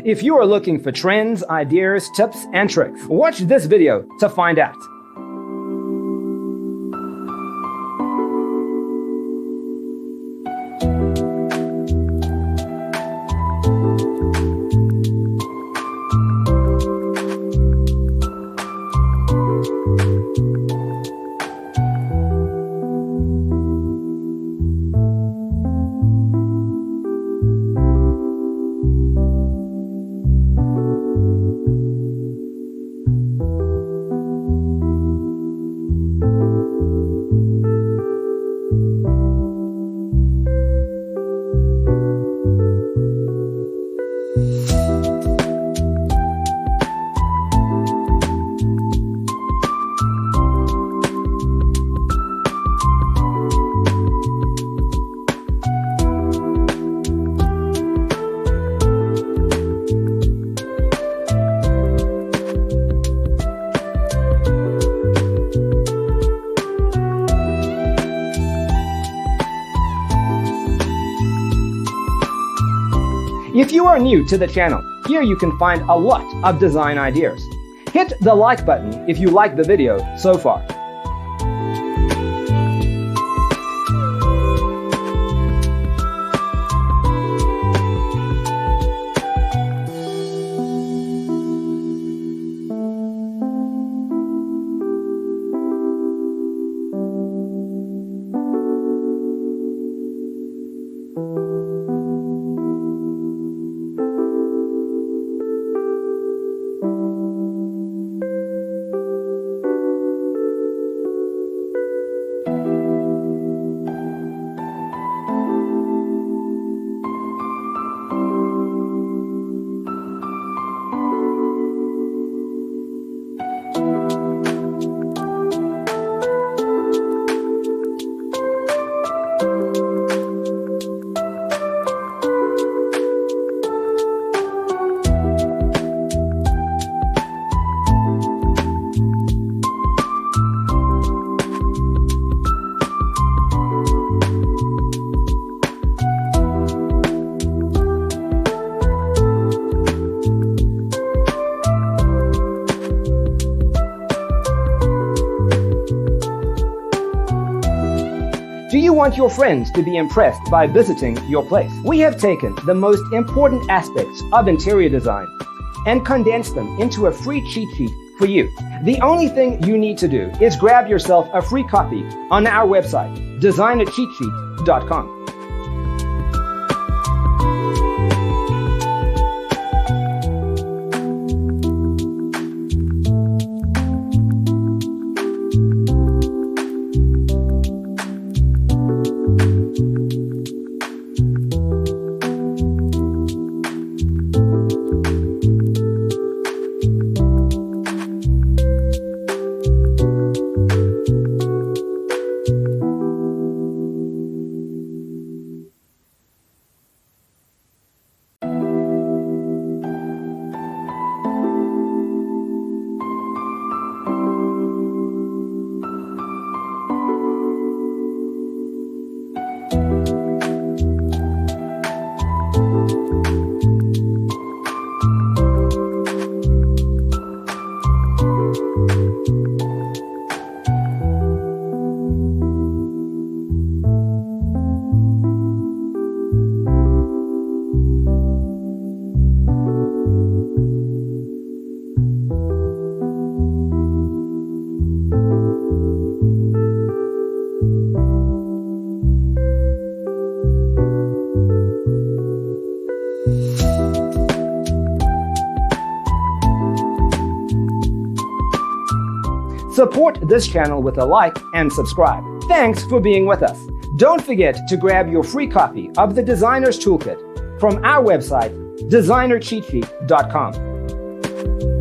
If you are looking for trends, ideas, tips, and tricks, watch this video to find out. If you are new to the channel, here you can find a lot of design ideas. Hit the like button if you like the video so far. Do you want your friends to be impressed by visiting your place? We have taken the most important aspects of interior design and condensed them into a free cheat sheet for you. The only thing you need to do is grab yourself a free copy on our website, designercheatsheet.com. Support this channel with a like and subscribe. Thanks for being with us. Don't forget to grab your free copy of the Designer's Toolkit from our website, designercheatsheet.com.